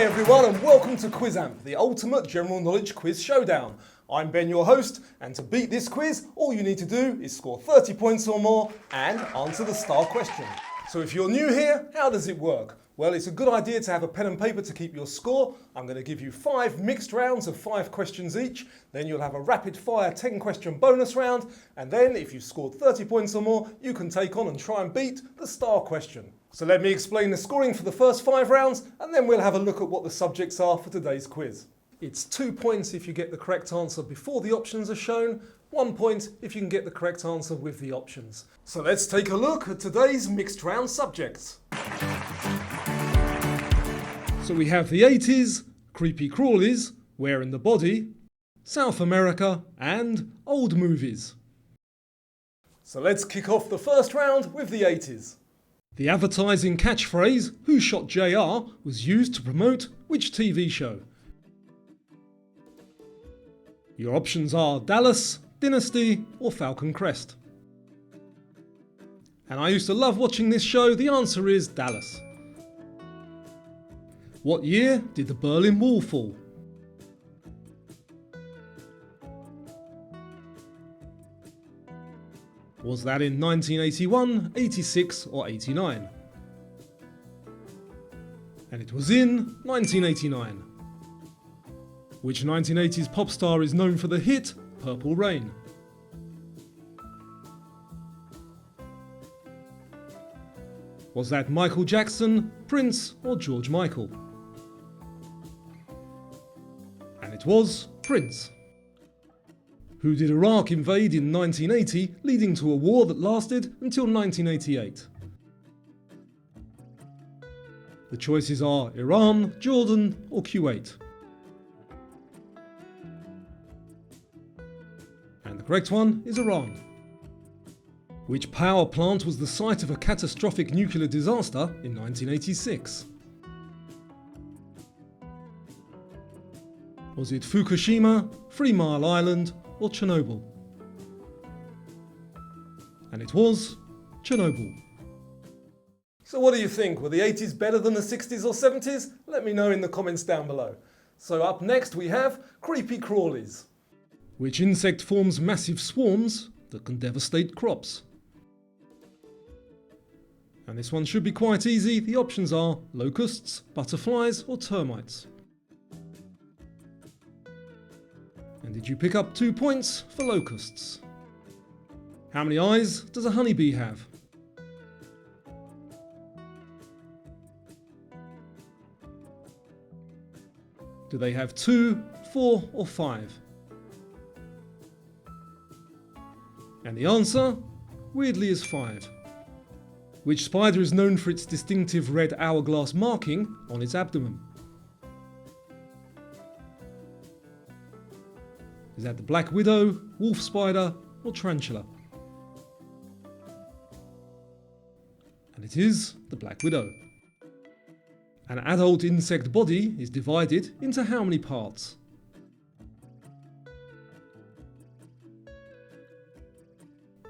Hi everyone and welcome to Quizamp, the ultimate general knowledge quiz showdown. I'm Ben, your host, and to beat this quiz, all you need to do is score 30 points or more and answer the star question. So if you're new here, how does it work? Well, it's a good idea to have a pen and paper to keep your score. I'm going to give you 5 mixed rounds of 5 questions each. Then you'll have a rapid fire 10 question bonus round. And then if you've scored 30 points or more, you can take on and try and beat the star question. So let me explain the scoring for the first 5 rounds, and then we'll have a look at what the subjects are for today's quiz. It's 2 points if you get the correct answer before the options are shown, 1 point if you can get the correct answer with the options. So let's take a look at today's mixed round subjects. So we have the 80s, creepy crawlies, Where in the Body, South America, and old movies. So let's kick off the first round with the 80s. The advertising catchphrase, "Who Shot JR?" was used to promote which TV show? Your options are Dallas, Dynasty, or Falcon Crest. And I used to love watching this show. The answer is Dallas. What year did the Berlin Wall fall? Was that in 1981, 86 or 89? And it was in 1989. Which 1980s pop star is known for the hit Purple Rain? Was that Michael Jackson, Prince or George Michael? And it was Prince. Who did Iraq invade in 1980, leading to a war that lasted until 1988? The choices are Iran, Jordan or Kuwait. And the correct one is Iran. Which power plant was the site of a catastrophic nuclear disaster in 1986? Was it Fukushima, 3 Mile Island or Chernobyl? And it was Chernobyl. So what do you think? Were the 80s better than the 60s or 70s? Let me know in the comments down below. So up next we have creepy crawlies. Which insect forms massive swarms that can devastate crops? And this one should be quite easy. The options are locusts, butterflies or termites. And did you pick up 2 points for locusts? How many eyes does a honeybee have? Do they have 2, 4 or 5? And the answer, weirdly, is 5. Which spider is known for its distinctive red hourglass marking on its abdomen? Is that the black widow, wolf spider or tarantula? And it is the black widow. An adult insect body is divided into how many parts?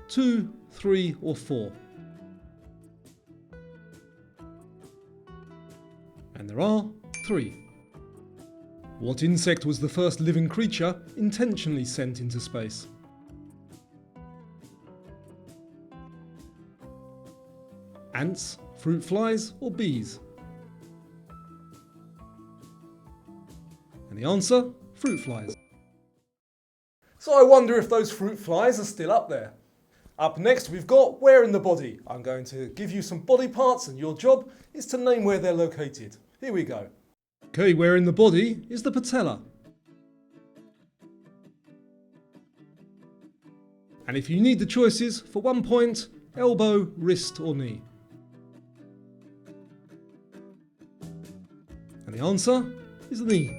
Two, 3 or 4? And there are 3. What insect was the first living creature intentionally sent into space? Ants, fruit flies or bees? And the answer, fruit flies. So I wonder if those fruit flies are still up there. Up next we've got Where in the Body. I'm going to give you some body parts and your job is to name where they're located. Here we go. Okay, where in the body is the patella? And if you need the choices, for 1 point, elbow, wrist or knee? And the answer is the knee.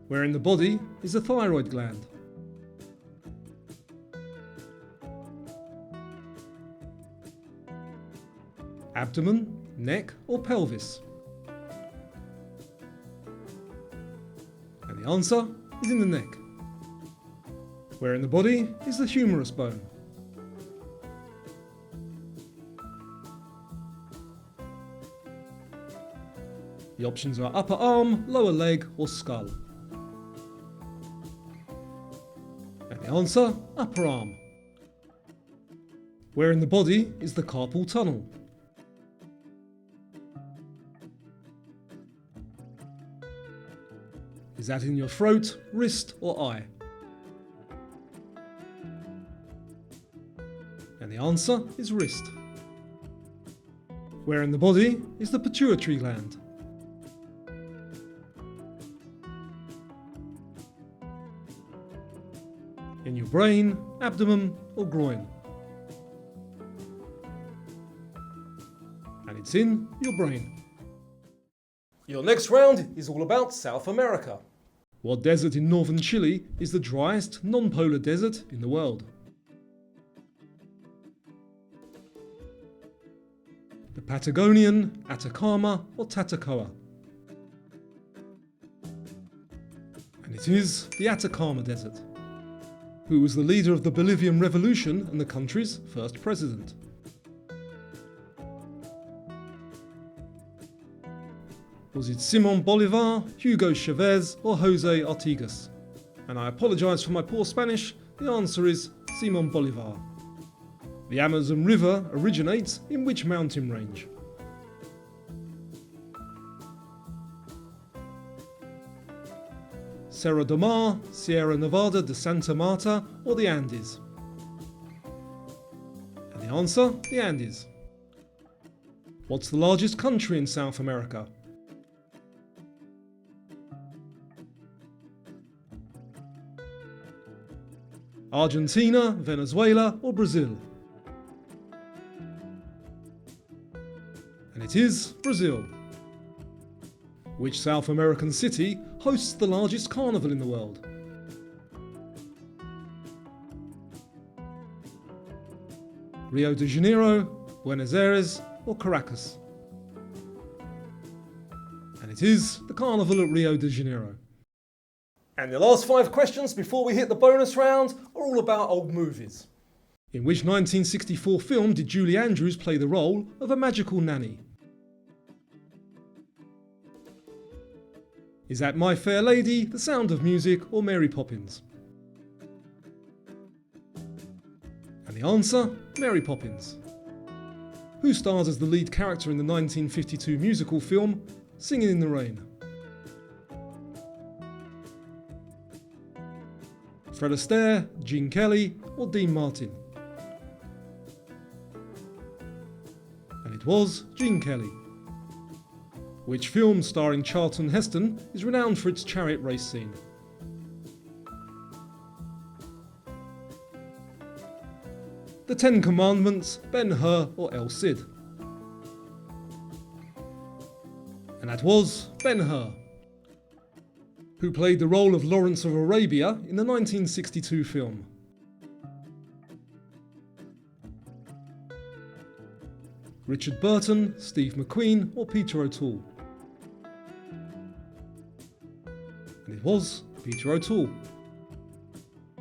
Where in the body is the thyroid gland? Abdomen, neck or pelvis? And the answer is in the neck. Where in the body is the humerus bone? The options are upper arm, lower leg or skull. And the answer, upper arm. Where in the body is the carpal tunnel? Is that in your throat, wrist or eye? And the answer is wrist. Where in the body is the pituitary gland? In your brain, abdomen or groin? And it's in your brain. Your next round is all about South America. What desert in northern Chile is the driest non-polar desert in the world? The Patagonian, Atacama or Tatacoa? And it is the Atacama Desert. Who was the leader of the Bolivian Revolution and the country's first president? Was it Simón Bolívar, Hugo Chavez or José Artigas? And I apologise for my poor Spanish, the answer is Simón Bolívar. The Amazon River originates in which mountain range? Serra do Mar, Sierra Nevada de Santa Marta or the Andes? And the answer, the Andes. What's the largest country in South America? Argentina, Venezuela or Brazil? And it is Brazil. Which South American city hosts the largest carnival in the world? Rio de Janeiro, Buenos Aires or Caracas? And it is the carnival at Rio de Janeiro. And the last 5 questions before we hit the bonus round are all about old movies. In which 1964 film did Julie Andrews play the role of a magical nanny? Is that My Fair Lady, The Sound of Music or Mary Poppins? And the answer, Mary Poppins. Who stars as the lead character in the 1952 musical film Singing in the Rain? Fred Astaire, Gene Kelly or Dean Martin? And it was Gene Kelly. Which film starring Charlton Heston is renowned for its chariot race scene? The Ten Commandments, Ben-Hur or El Cid? And that was Ben-Hur. Who played the role of Lawrence of Arabia in the 1962 film? Richard Burton, Steve McQueen or Peter O'Toole? And it was Peter O'Toole.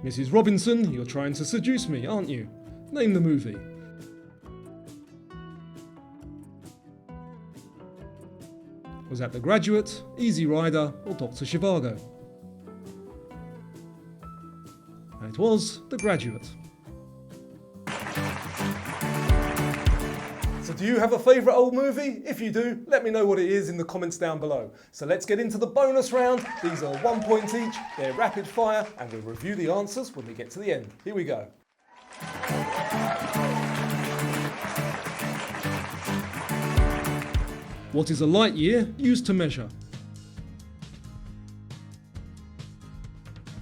Mrs. Robinson, you're trying to seduce me, aren't you? Name the movie. Was that The Graduate, Easy Rider or Dr. Zhivago? And it was The Graduate. So do you have a favourite old movie? If you do, let me know what it is in the comments down below. So let's get into the bonus round. These are 1 point each, they're rapid fire, and we'll review the answers when we get to the end. Here we go. What is a light year used to measure?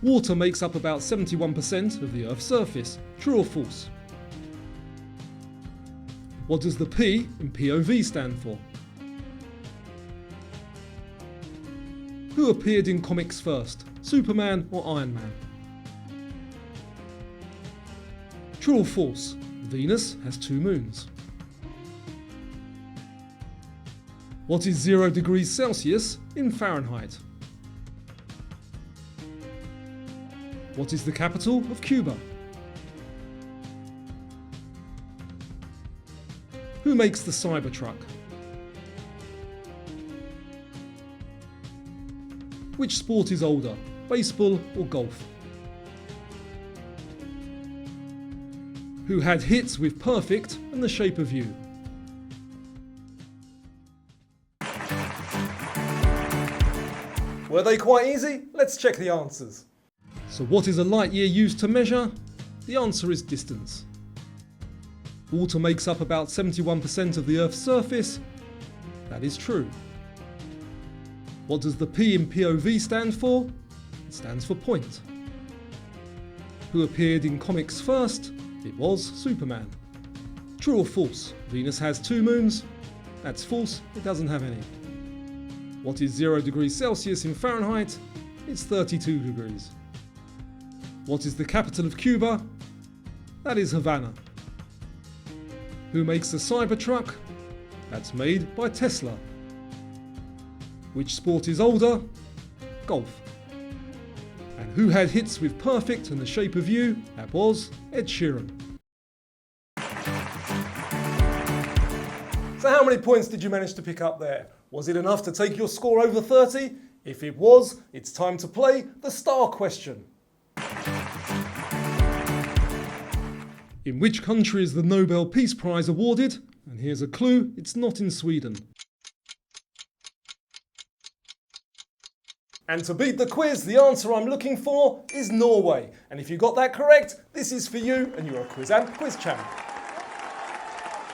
Water makes up about 71% of the Earth's surface. True or false? What does the P in POV stand for? Who appeared in comics first, Superman or Iron Man? True or false? Venus has 2 moons. What is 0 degrees Celsius in Fahrenheit? What is the capital of Cuba? Who makes the Cybertruck? Which sport is older, baseball or golf? Who had hits with perfect and the shape of you? Were they quite easy? Let's check the answers. So what is a light year used to measure? The answer is distance. Water makes up about 71% of the Earth's surface. That is true. What does the P in POV stand for? It stands for point. Who appeared in comics first? It was Superman. True or false? Venus has 2 moons. That's false, it doesn't have any. What is 0 degrees Celsius in Fahrenheit? It's 32 degrees. What is the capital of Cuba? That is Havana. Who makes the Cybertruck? That's made by Tesla. Which sport is older? Golf. And who had hits with perfect and the shape of you? That was Ed Sheeran. So how many points did you manage to pick up there? Was it enough to take your score over 30? If it was, it's time to play the star question. In which country is the Nobel Peace Prize awarded? And here's a clue, it's not in Sweden. And to beat the quiz, the answer I'm looking for is Norway. And if you got that correct, this is for you and you're a Quizamp quiz champ.